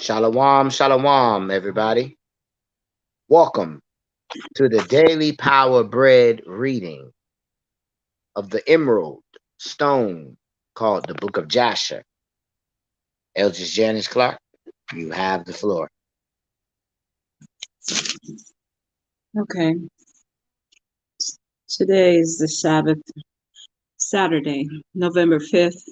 Shalom, shalom, everybody. Welcome to the Daily Power Bread reading of the Emerald Stone called the Book of Jasher. Eldress Janus Clark, you have the floor. Okay. Today is the Sabbath, Saturday, November 5th,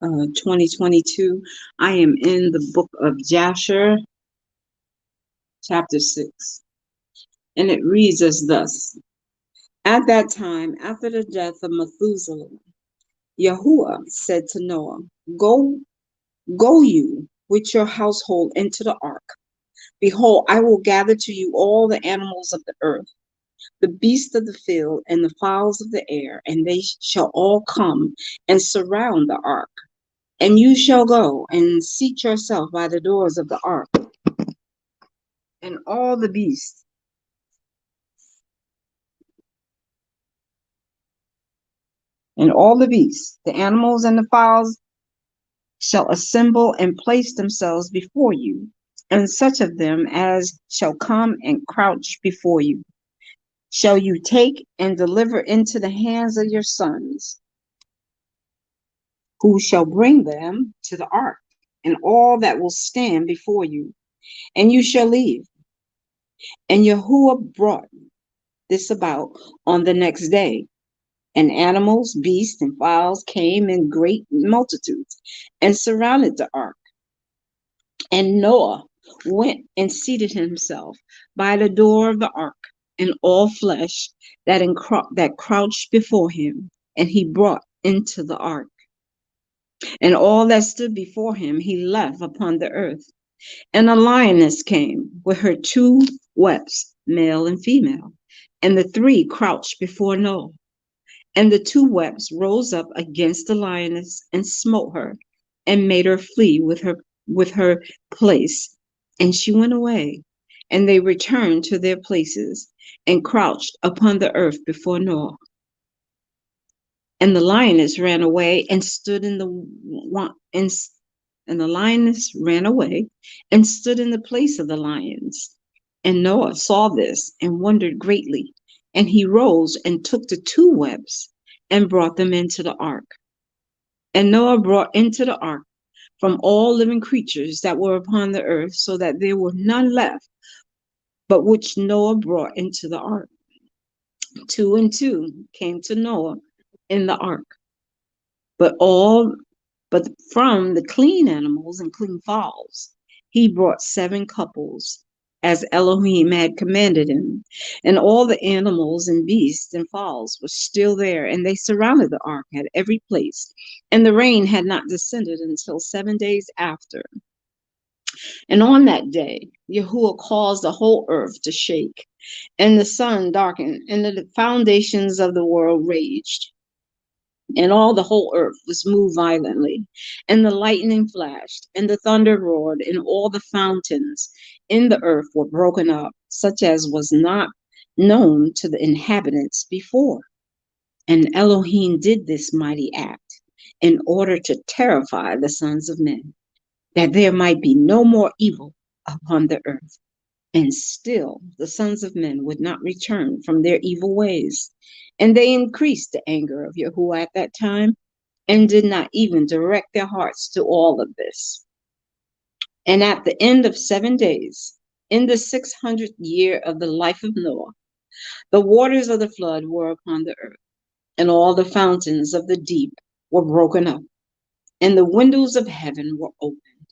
2022. I am in the book of Jasher, chapter 6. And it reads as thus. At that time, after the death of Methuselah, Yahuwah said to Noah, Go you with your household into the ark. Behold, I will gather to you all the animals of the earth, the beasts of the field, and the fowls of the air, and they shall all come and surround the ark. And you shall go and seat yourself by the doors of the ark, and all the beasts the animals and the fowls shall assemble and place themselves before you, and such of them as shall come and crouch before you shall you take and deliver into the hands of your sons, who shall bring them to the ark, and all that will stand before you, and you shall leave. And Yahuwah brought this about on the next day. And animals, beasts, and fowls came in great multitudes and surrounded the ark. And Noah went and seated himself by the door of the ark, and all flesh that crouched before him, and he brought into the ark. And all that stood before him he left upon the earth. And a lioness came with her two whelps, male and female, and the three crouched before Noah. And the two whelps rose up against the lioness and smote her, and made her flee with her place. And she went away, and they returned to their places, and crouched upon the earth before Noah. And the lioness ran away and stood in the place of the lions. And Noah saw this and wondered greatly. And he rose and took the two whelps and brought them into the ark. And Noah brought into the ark from all living creatures that were upon the earth, so that there were none left, but which Noah brought into the ark. 2 and 2 came to Noah in the ark. But from the clean animals and clean fowls, he brought 7 couples, as Elohim had commanded him. And all the animals and beasts and fowls were still there, and they surrounded the ark at every place. And the rain had not descended until 7 days after. And on that day, Yahuwah caused the whole earth to shake, and the sun darkened, and the foundations of the world raged. And all the whole earth was moved violently, and the lightning flashed, and the thunder roared, and all the fountains in the earth were broken up, such as was not known to the inhabitants before. And Elohim did this mighty act in order to terrify the sons of men, that there might be no more evil upon the earth. And still the sons of men would not return from their evil ways. And they increased the anger of Yahuwah at that time, and did not even direct their hearts to all of this. And at the end of 7 days, in the 600th year of the life of Noah, the waters of the flood were upon the earth, and all the fountains of the deep were broken up, and the windows of heaven were opened,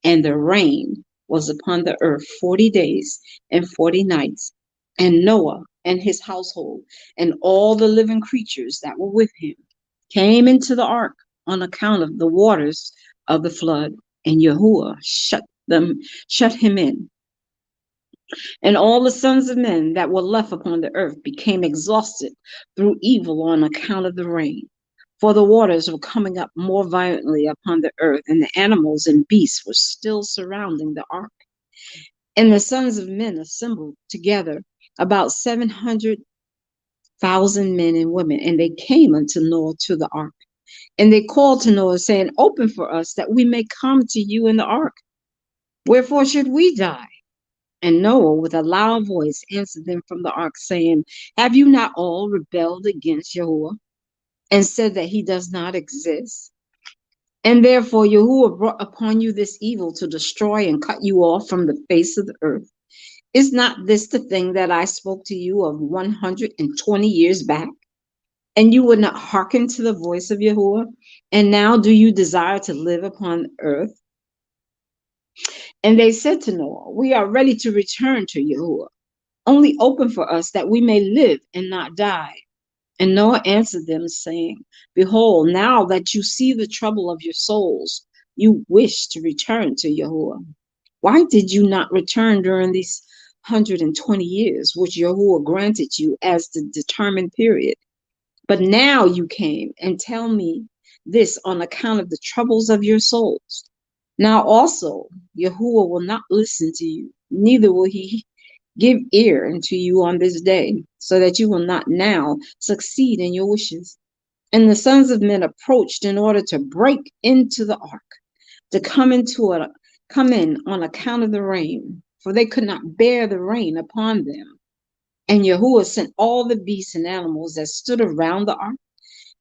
and the rain was upon the earth 40 days and 40 nights. And Noah and his household and all the living creatures that were with him came into the ark on account of the waters of the flood, and Yahuwah shut him in. And all the sons of men that were left upon the earth became exhausted through evil on account of the rain. For the waters were coming up more violently upon the earth, and the animals and beasts were still surrounding the ark. And the sons of men assembled together, about 700,000 men and women, and they came unto Noah to the ark. And they called to Noah, saying, "Open for us, that we may come to you in the ark. Wherefore should we die?" And Noah, with a loud voice, answered them from the ark, saying, "Have you not all rebelled against Yahuwah, and said that he does not exist? And therefore Yahuwah brought upon you this evil to destroy and cut you off from the face of the earth. Is not this the thing that I spoke to you of 120 years back? And you would not hearken to the voice of Yahuwah? And now do you desire to live upon earth?" And they said to Noah, "We are ready to return to Yahuwah. Only open for us, that we may live and not die." And Noah answered them, saying, "Behold, now that you see the trouble of your souls, you wish to return to Yahuwah. Why did you not return during these 120 years, which Yahuwah granted you as the determined period? But now you came and tell me this on account of the troubles of your souls. Now also Yahuwah will not listen to you, neither will he give ear unto you on this day, so that you will not now succeed in your wishes." And the sons of men approached in order to break into the ark, to come in on account of the rain, for they could not bear the rain upon them. And Yahuwah sent all the beasts and animals that stood around the ark,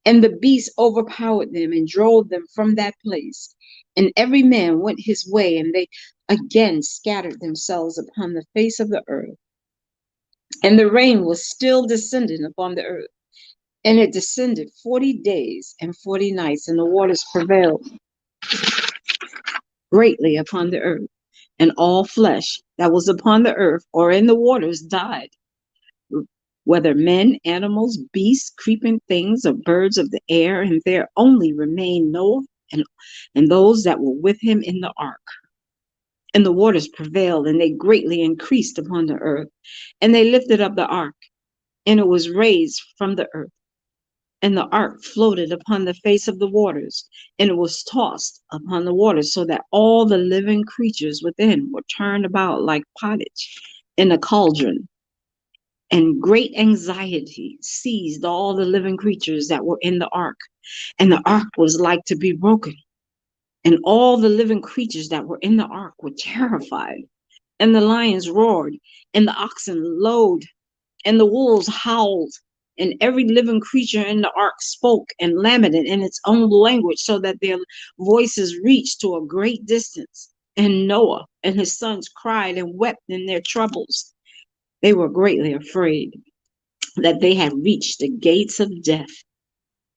and the beasts overpowered them and drove them from that place. And every man went his way, and they again scattered themselves upon the face of the earth. And the rain was still descending upon the earth, and it descended 40 days and 40 nights, and the waters prevailed greatly upon the earth. And all flesh that was upon the earth or in the waters died, whether men, animals, beasts, creeping things, or birds of the air, and there only remained Noah and those that were with him in the ark. And the waters prevailed, and they greatly increased upon the earth. And they lifted up the ark, and it was raised from the earth. And the ark floated upon the face of the waters, and it was tossed upon the waters, so that all the living creatures within were turned about like pottage in a cauldron. And great anxiety seized all the living creatures that were in the ark, and the ark was like to be broken. And all the living creatures that were in the ark were terrified. And the lions roared, and the oxen lowed, and the wolves howled, and every living creature in the ark spoke and lamented in its own language, so that their voices reached to a great distance. And Noah and his sons cried and wept in their troubles. They were greatly afraid that they had reached the gates of death.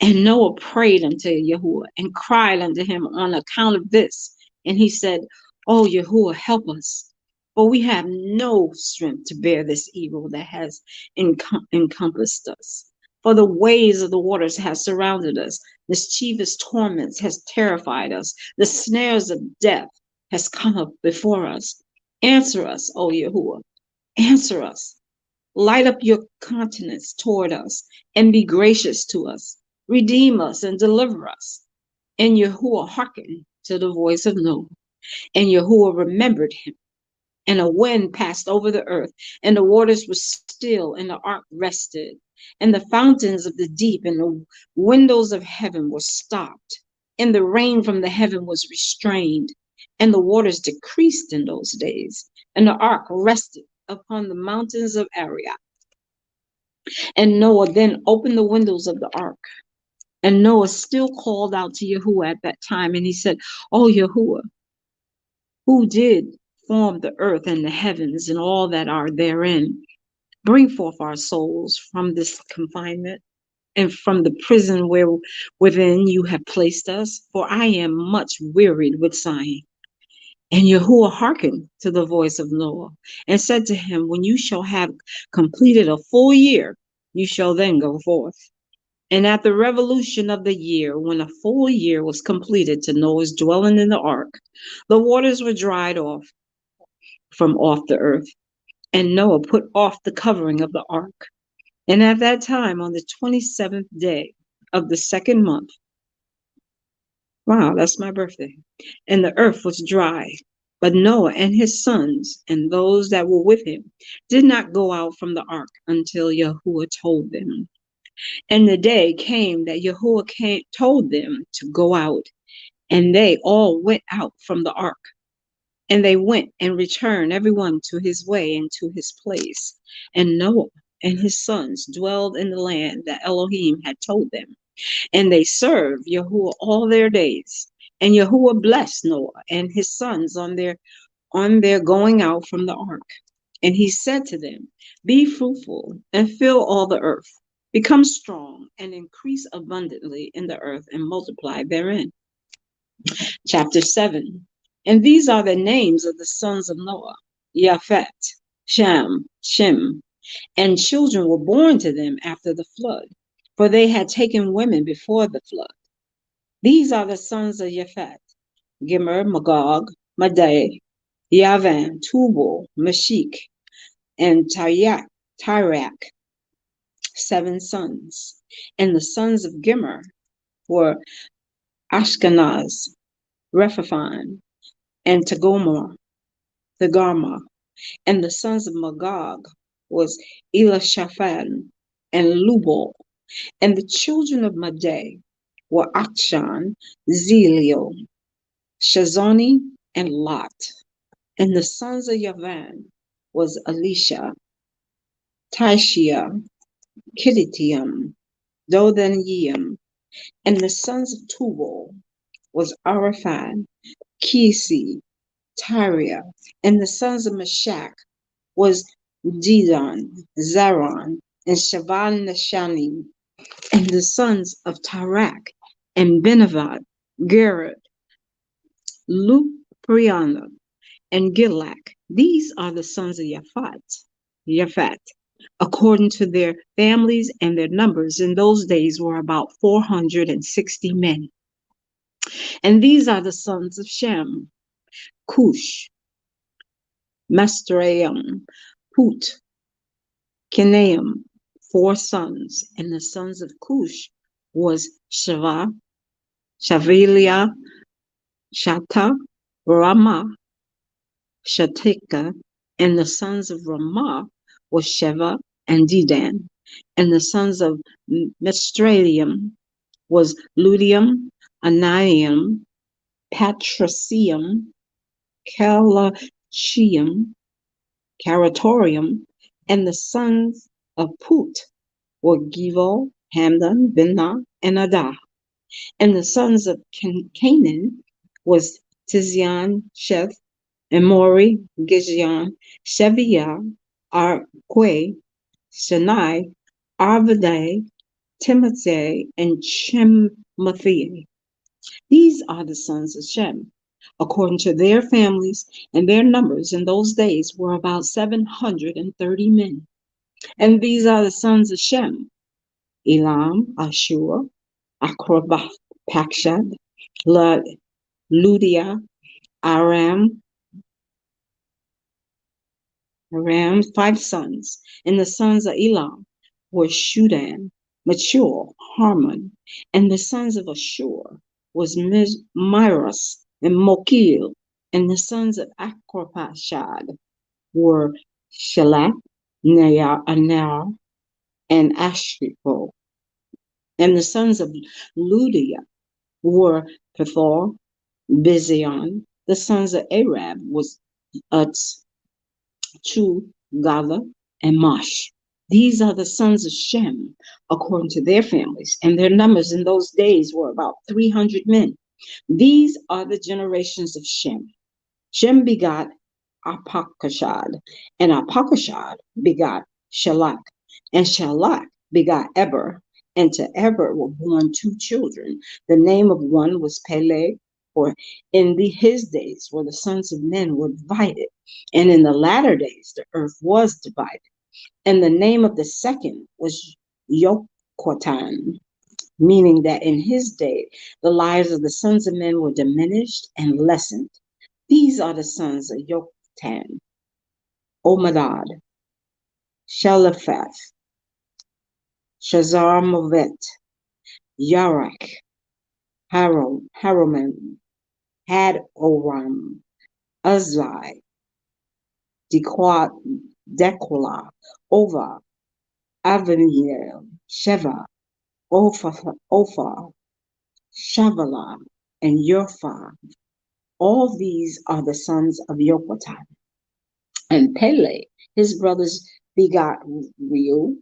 And Noah prayed unto Yahuwah and cried unto him on account of this. And he said, "O Yahuwah, help us, for we have no strength to bear this evil that has encompassed us. For the waves of the waters have surrounded us. Mischievous torments has terrified us. The snares of death has come up before us. Answer us, O Yahuwah, answer us. Light up your countenance toward us and be gracious to us. Redeem us and deliver us." And Yahuwah hearkened to the voice of Noah, and Yahuwah remembered him. And a wind passed over the earth, and the waters were still, and the ark rested. And the fountains of the deep and the windows of heaven were stopped, and the rain from the heaven was restrained, and the waters decreased in those days. And the ark rested upon the mountains of Ararat. And Noah then opened the windows of the ark. And Noah still called out to Yahuwah at that time, and he said, "O Yahuwah, who did form the earth and the heavens and all that are therein, bring forth our souls from this confinement and from the prison within you have placed us, for I am much wearied with sighing." And Yahuwah hearkened to the voice of Noah and said to him, "When you shall have completed a full year, you shall then go forth." And at the revolution of the year, when a full year was completed to Noah's dwelling in the ark, the waters were dried off from off the earth, and Noah put off the covering of the ark. And at that time, on the 27th day of the second month, wow, that's my birthday, and the earth was dry. But Noah and his sons and those that were with him did not go out from the ark until Yahuwah told them. And the day came that Yahuwah told them to go out, and they all went out from the ark. And they went and returned, everyone to his way and to his place. And Noah and his sons dwelled in the land that Elohim had told them. And they served Yahuwah all their days. And Yahuwah blessed Noah and his sons on their going out from the ark. And he said to them, be fruitful and fill all the earth. Become strong and increase abundantly in the earth and multiply therein. Chapter 7. And these are the names of the sons of Noah: Japhet, Shem. And children were born to them after the flood, for they had taken women before the flood. These are the sons of Japhet: Gomer, Magog, Madai, Yavan, Tubal, Meshech, and Tyrak, 7 sons. And the sons of Gomer were Ashkenaz, Rephaim, and Togarmah. And the sons of Magog was Elishaphan and Lubal. And the children of Madai were Akshan, Zelio, Shazoni, and Lot. And the sons of Yavan was Elisha, Tishia, Kidditium, Dodanium. And the sons of Tubal was Araphan, Kisi, Tyria. And the sons of Meshach was Dedan, Zaron, and Shavan Nashanim. And the sons of Tarak and Benavad, Gerard, Lupriana, and Gilak. These are the sons of Yaphat, according to their families, and their numbers in those days were about 460 men. And these are the sons of Shem: Cush, Mastraim, Put, Kenaim, 4 sons. And the sons of Cush was Shava, Shavilia, Shata, Ramah, Shatika. And the sons of Ramah was Sheva and Dedan. And the sons of Mistralium was Ludium, Aniam, Patricium, Calachium, Caratorium. And the sons of Put were Givol, Hamdan, Binah, and Adah. And the sons of Canaan was Tizian, Sheth, and Mori, Gizion, Sheviah, Arque, Shani, Arvadai, Timothy, and Chemathi. These are the sons of Shem, according to their families, and their numbers in those days were about 730 men. And these are the sons of Shem: Elam, Ashur, Akrabah, Pakshad, Ludia, Aram, 5 sons. And the sons of Elam were Shudan, Mature, Harmon. And the sons of Ashur was Myros and Mokil. And the sons of Akrapashad were Shalak, Anar, and Ashripo. And the sons of Ludia were Pethor, Bizion. The sons of Arab was Utz, Chu, Gala, and Mash. These are the sons of Shem, according to their families, and their numbers in those days were about 300 men. These are the generations of Shem. Shem begot Apakashad, and Apakashad begot Shalak, and Shalak begot Eber, and to Eber were born 2 children. The name of one was Peleg, for in his days where the sons of men were divided, and in the latter days the earth was divided. And the name of the second was Yoquatan, meaning that in his day the lives of the sons of men were diminished and lessened. These are the sons of Yoktan: Omadad, Shalaphath, Shazar Movet, Yarak, Haroman, Hadoram, Uzai, Dequala, Ova, Avaniel, Sheva, Ophah, Shavala, and Yophah. All these are the sons of Yoquatan. And Pele, his brothers, begot Reu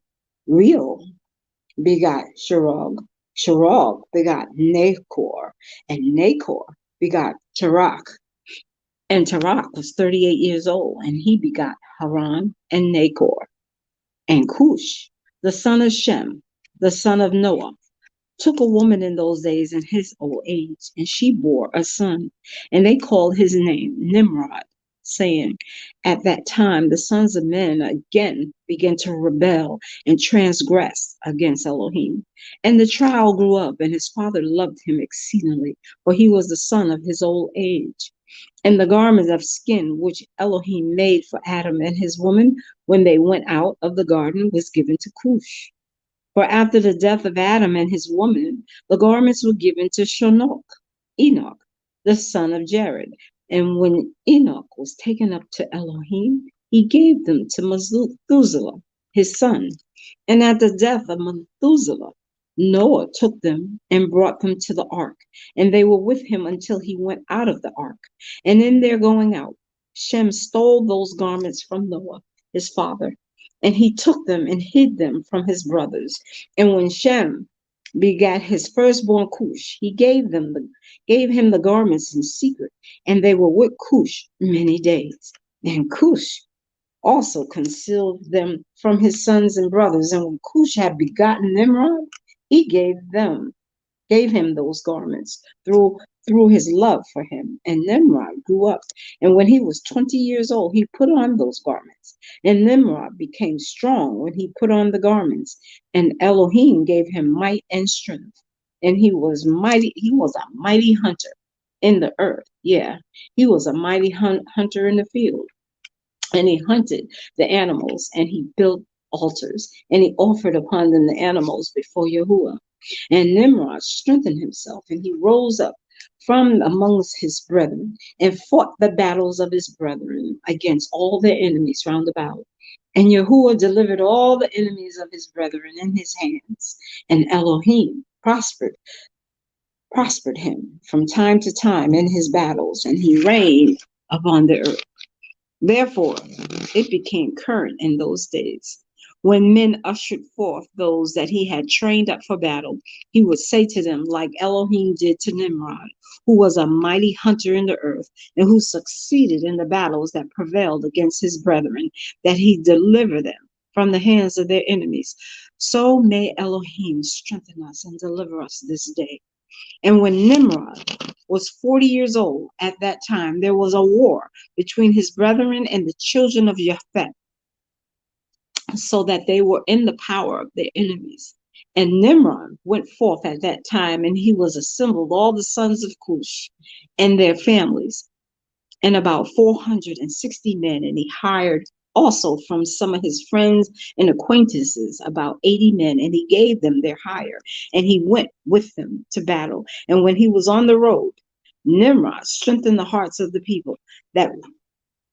begot Sherog begot Nachor, and Nachor begot Terach. And Terach was 38 years old, and he begot Haran and Nachor. And Cush, the son of Shem, the son of Noah, took a woman in those days in his old age, and she bore a son, and they called his name Nimrod, saying, at that time the sons of men again began to rebel and transgress against Elohim. And the child grew up, and his father loved him exceedingly, for he was the son of his old age. And the garment of skin which Elohim made for Adam and his woman when they went out of the garden was given to Cush. For after the death of Adam and his woman, the garments were given to Enoch, the son of Jared. And when Enoch was taken up to Elohim, he gave them to Methuselah, his son. And at the death of Methuselah, Noah took them and brought them to the ark, and they were with him until he went out of the ark. And in their going out, Shem stole those garments from Noah, his father, and he took them and hid them from his brothers. And when Shem begat his firstborn Cush, he gave him the garments in secret, and they were with Cush many days. And Cush also concealed them from his sons and brothers. And when Cush had begotten Nimrod, he gave him those garments through his love for him. And Nimrod grew up, and when he was 20 years old, he put on those garments. And Nimrod became strong when he put on the garments, and Elohim gave him might and strength. And he was a mighty hunter in the earth. Yeah, he was a mighty hunter in the field. And he hunted the animals, and he built altars, and he offered upon them the animals before Yahuwah. And Nimrod strengthened himself, and he rose up from amongst his brethren, and fought the battles of his brethren against all their enemies round about. And Yahuwah delivered all the enemies of his brethren in his hands, and Elohim prospered him from time to time in his battles, and he reigned upon the earth. Therefore, it became current in those days. When men ushered forth those that he had trained up for battle, he would say to them, like Elohim did to Nimrod, who was a mighty hunter in the earth, and who succeeded in the battles that prevailed against his brethren, that he deliver them from the hands of their enemies. So may Elohim strengthen us and deliver us this day. And when Nimrod was 40 years old at that time, there was a war between his brethren and the children of Japheth, so that they were in the power of their enemies. And Nimrod went forth at that time, and he was assembled all the sons of Cush and their families, and about 460 men, and he hired also from some of his friends and acquaintances about 80 men, and he gave them their hire, and he went with them to battle. And when he was on the road, Nimrod strengthened the hearts of the people that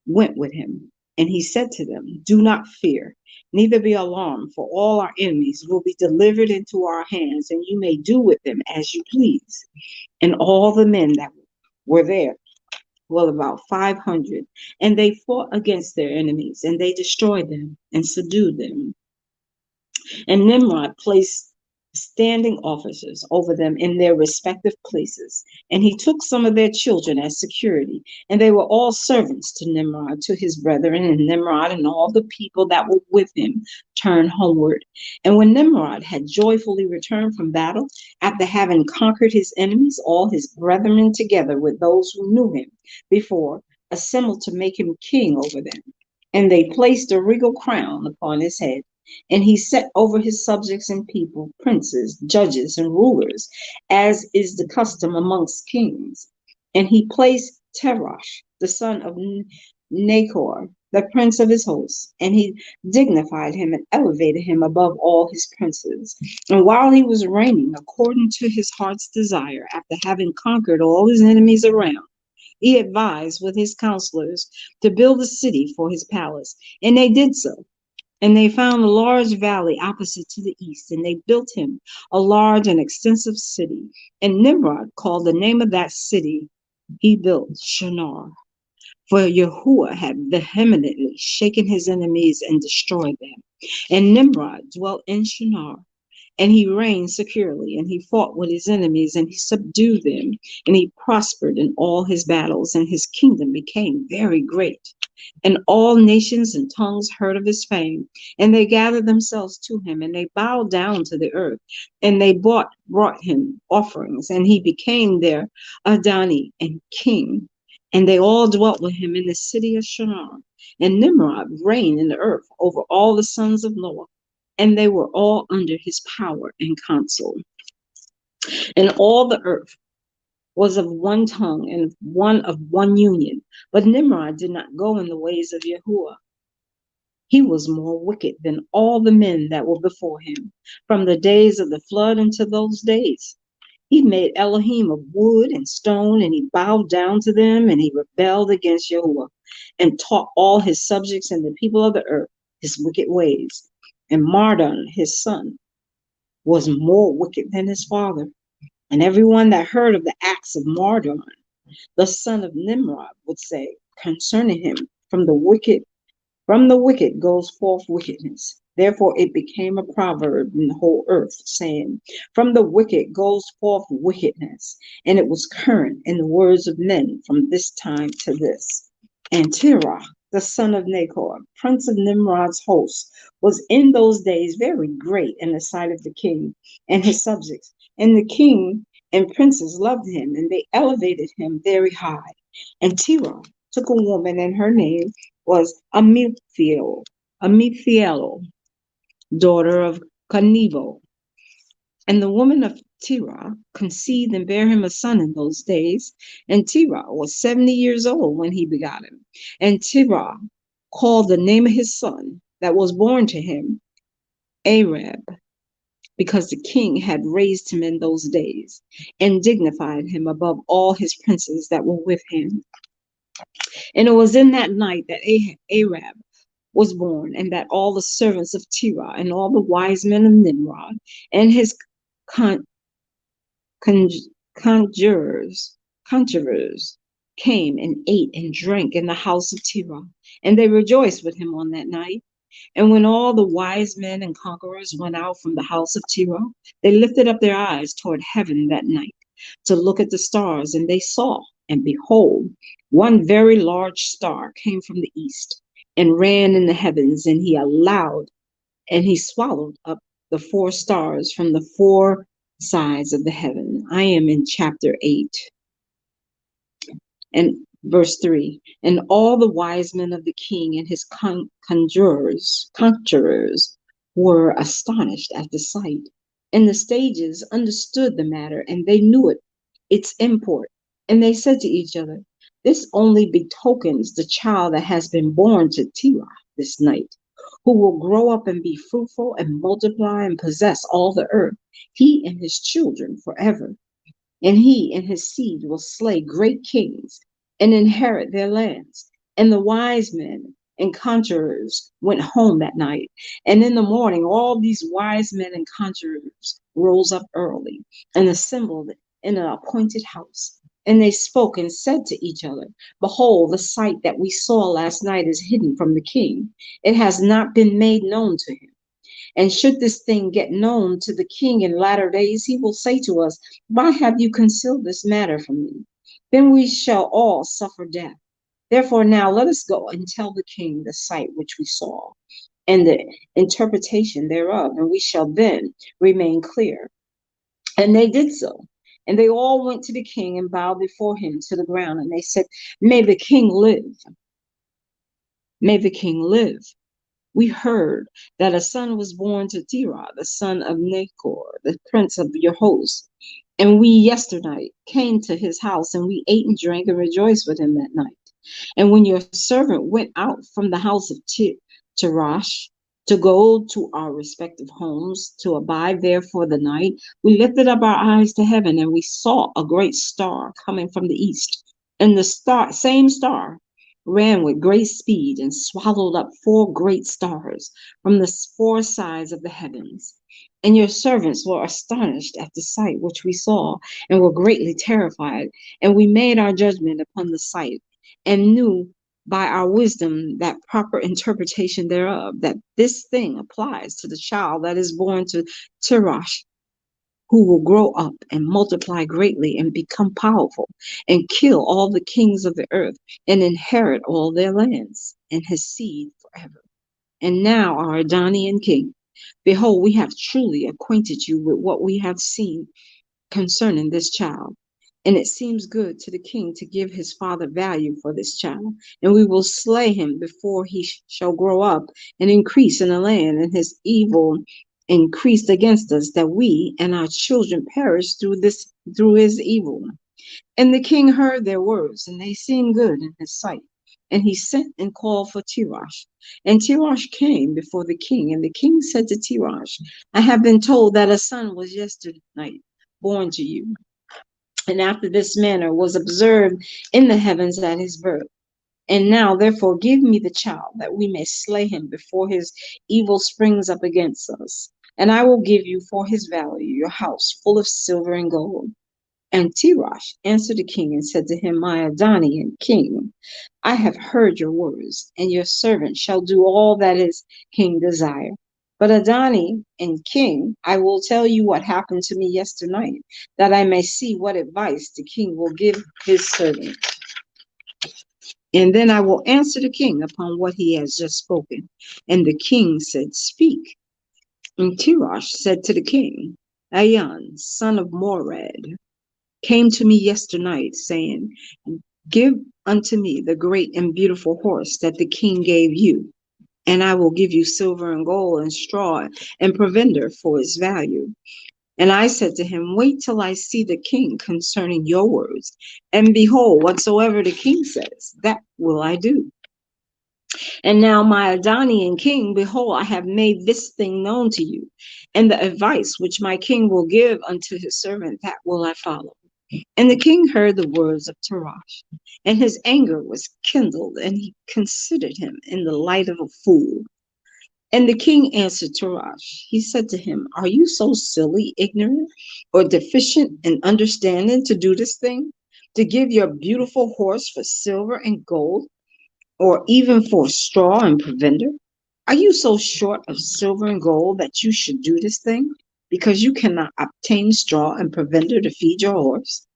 went with him. And he said to them, do not fear, neither be alarmed, for all our enemies will be delivered into our hands, and you may do with them as you please. And all the men that were there, well, about 500, and they fought against their enemies, and they destroyed them and subdued them. And Nimrod placed standing officers over them in their respective places. And he took some of their children as security, and they were all servants to Nimrod, to his brethren. And Nimrod and all the people that were with him turned homeward. And when Nimrod had joyfully returned from battle, after having conquered his enemies, all his brethren together with those who knew him before assembled to make him king over them. And they placed a regal crown upon his head. And he set over his subjects and people, princes, judges, and rulers, as is the custom amongst kings. And he placed Terosh, the son of Nachor, the prince of his hosts, and he dignified him and elevated him above all his princes. And while he was reigning according to his heart's desire, after having conquered all his enemies around, he advised with his counselors to build a city for his palace, and they did so. And they found a large valley opposite to the east, and they built him a large and extensive city. And Nimrod called the name of that city he built Shinar, for Yahuwah had vehemently shaken his enemies and destroyed them. And Nimrod dwelt in Shinar, and he reigned securely, and he fought with his enemies, and he subdued them, and he prospered in all his battles, and his kingdom became very great. And all nations and tongues heard of his fame, and they gathered themselves to him, and they bowed down to the earth, and they brought him offerings, and he became their Adoni and king. And they all dwelt with him in the city of Shinar. And Nimrod reigned in the earth over all the sons of Noah, and they were all under his power and counsel. And all the earth was of one tongue and one union. But Nimrod did not go in the ways of Yahuwah. He was more wicked than all the men that were before him, from the days of the flood unto those days. He made Elohim of wood and stone, and he bowed down to them, and he rebelled against Yahuwah, and taught all his subjects and the people of the earth his wicked ways. And Mardon, his son, was more wicked than his father. And everyone that heard of the acts of Mardon, the son of Nimrod, would say concerning him, from the wicked goes forth wickedness. Therefore it became a proverb in the whole earth, saying, from the wicked goes forth wickedness. And it was current in the words of men from this time to this. And Terah, the son of Nahor, prince of Nimrod's host, was in those days very great in the sight of the king and his subjects. And the king and princes loved him, and they elevated him very high. And Terah took a woman, and her name was Amithiel, daughter of Canevo. And the woman of Terah conceived and bare him a son in those days. And Terah was 70 years old when he begot him. And Terah called the name of his son that was born to him Arab, because the king had raised him in those days and dignified him above all his princes that were with him. And it was in that night that Arab was born, and that all the servants of Terah and all the wise men of Nimrod and his conjurers came and ate and drank in the house of Terah, and they rejoiced with him on that night. And when all the wise men and conquerors went out from the house of Terah, they lifted up their eyes toward heaven that night to look at the stars, and they saw, and behold, one very large star came from the east and ran in the heavens, and he swallowed up the four stars from the four sides of the heaven. I am in chapter 8 and verse 3. And all the wise men of the king and his conjurers were astonished at the sight. And the sages understood the matter, and they knew its import. And they said to each other, this only betokens the child that has been born to Terah this night, who will grow up and be fruitful and multiply and possess all the earth, he and his children forever. And he and his seed will slay great kings and inherit their lands. And the wise men and conjurers went home that night. And in the morning, all these wise men and conjurers rose up early and assembled in an appointed house. And they spoke and said to each other, behold, the sight that we saw last night is hidden from the king. It has not been made known to him. And should this thing get known to the king in latter days, he will say to us, why have you concealed this matter from me? Then we shall all suffer death. Therefore now let us go and tell the king the sight which we saw and the interpretation thereof, and we shall then remain clear. And they did so. And they all went to the king and bowed before him to the ground. And they said, may the king live. May the king live. We heard that a son was born to Terah, the son of Nahor, the prince of your host. And we yesternight came to his house, and we ate and drank and rejoiced with him that night. And when your servant went out from the house of Terash to go to our respective homes to abide there for the night, we lifted up our eyes to heaven, and we saw a great star coming from the east. And the same star ran with great speed and swallowed up 4 great stars from the 4 sides of the heavens. And your servants were astonished at the sight which we saw, and were greatly terrified. And we made our judgment upon the sight, and knew by our wisdom that proper interpretation thereof, that this thing applies to the child that is born to Tirash, who will grow up and multiply greatly and become powerful and kill all the kings of the earth and inherit all their lands and his seed forever. And now, our Adonian king, behold, we have truly acquainted you with what we have seen concerning this child. And it seems good to the king to give his father value for this child. And we will slay him before he shall grow up and increase in the land, and his evil increased against us, that we and our children perish through his evil. And the king heard their words, and they seemed good in his sight. And he sent and called for Tirash. And Tirash came before the king. And the king said to Tirash, I have been told that a son was yesterday born to you, and after this manner was observed in the heavens at his birth. And now, therefore, give me the child, that we may slay him before his evil springs up against us. And I will give you for his value your house full of silver and gold. And Tirash answered the king and said to him, My Adonian king, I have heard your words, and your servant shall do all that his king desire. But Adoni and king, I will tell you what happened to me yesternight, that I may see what advice the king will give his servant. And then I will answer the king upon what he has just spoken. And the king said, Speak. And Tirash said to the king, Ayan, son of Morad, came to me yesternight, saying, Give unto me the great and beautiful horse that the king gave you, and I will give you silver and gold and straw and provender for its value. And I said to him, Wait till I see the king concerning your words. And behold, whatsoever the king says, that will I do. And now, my Adonian king, behold, I have made this thing known to you. And the advice which my king will give unto his servant, that will I follow. And the king heard the words of Tirash, and his anger was kindled, and he considered him in the light of a fool. And the king answered Tirash. He said to him, Are you so silly, ignorant, or deficient in understanding to do this thing? To give your beautiful horse for silver and gold, or even for straw and provender? Are you so short of silver and gold that you should do this thing, because you cannot obtain straw and provender to feed your horse?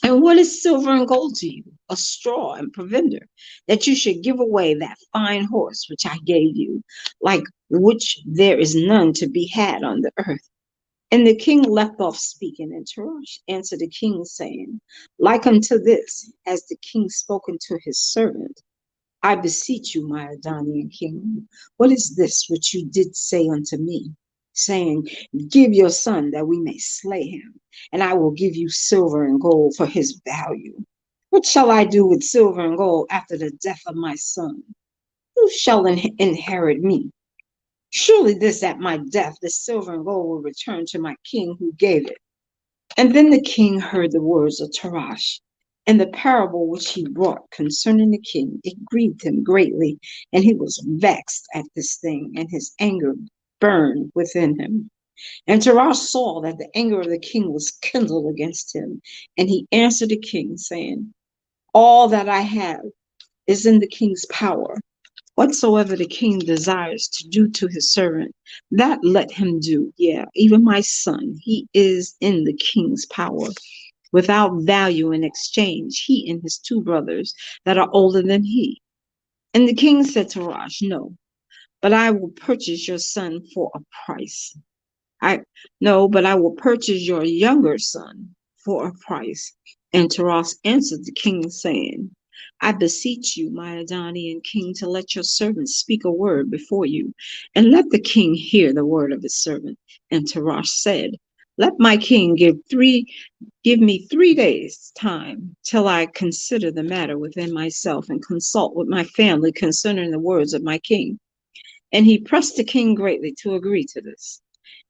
And what is silver and gold to you? A straw and provender, that you should give away that fine horse which I gave you, like which there is none to be had on the earth. And the king left off speaking, and Tirash answered the king, saying, Like unto this, as the king spoken to his servant, I beseech you, my Adonian king, what is this which you did say unto me, saying, Give your son that we may slay him, and I will give you silver and gold for his value? What shall I do with silver and gold after the death of my son? Who shall inherit me? Surely this at my death, the silver and gold will return to my king who gave it. And then the king heard the words of Tirash, and the parable which he brought concerning the king. It grieved him greatly, and he was vexed at this thing, and his anger burned within him. And Tirash saw that the anger of the king was kindled against him, and he answered the king, saying, All that I have is in the king's power. Whatsoever the king desires to do to his servant, that let him do. Yeah, even my son, he is in the king's power. Without value in exchange, he and his 2 brothers that are older than he. And the king said to Tirash, No, but I will purchase your son for a price. But I will purchase your younger son for a price. And Tirash answered the king, saying, I beseech you, my Adonian king, to let your servant speak a word before you, and let the king hear the word of his servant. And Tirash said, Let my king give me 3 days' time till I consider the matter within myself and consult with my family concerning the words of my king. And he pressed the king greatly to agree to this.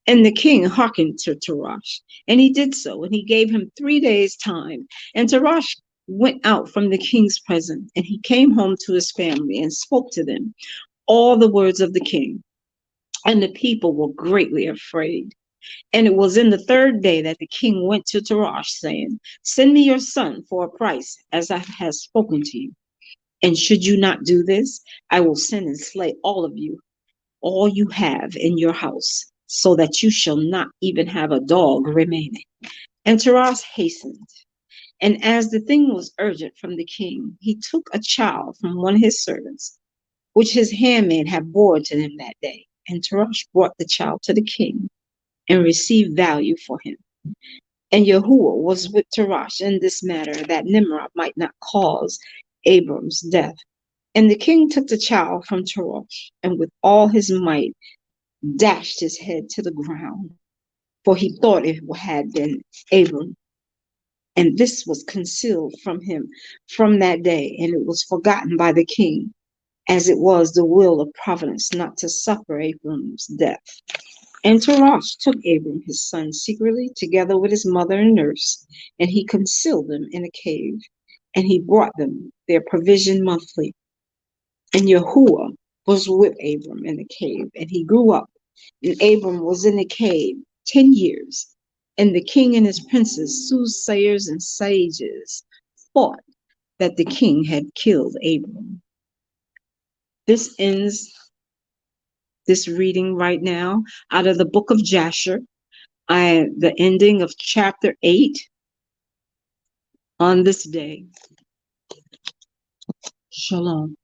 And the king hearkened to Tirash, and he did so, and he gave him 3 days' time. And Tirash went out from the king's presence, and he came home to his family and spoke to them all the words of the king. And the people were greatly afraid. And it was in the third day that the king went to Tarash, saying, "Send me your son for a price, as I have spoken to you. And should you not do this, I will send and slay all you have in your house, so that you shall not even have a dog remaining." And Taras hastened. And as the thing was urgent from the king, he took a child from one of his servants, which his handmaid had borne to him that day. And Tarash brought the child to the king and received value for him. And Yahuwah was with Tarash in this matter, that Nimrod might not cause Abram's death. And the king took the child from Tarash, and with all his might dashed his head to the ground, for he thought it had been Abram. And this was concealed from him from that day, and it was forgotten by the king, as it was the will of providence not to suffer Abram's death. And Tarash took Abram his son secretly, together with his mother and nurse, and he concealed them in a cave, and he brought them their provision monthly. And Yahuwah was with Abram in the cave, and he grew up. And Abram was in the cave 10 years. And the king and his princes, soothsayers and sages, thought that the king had killed Abram. This ends this reading right now out of the book of Jasher. The ending of chapter 8 on this day. Shalom.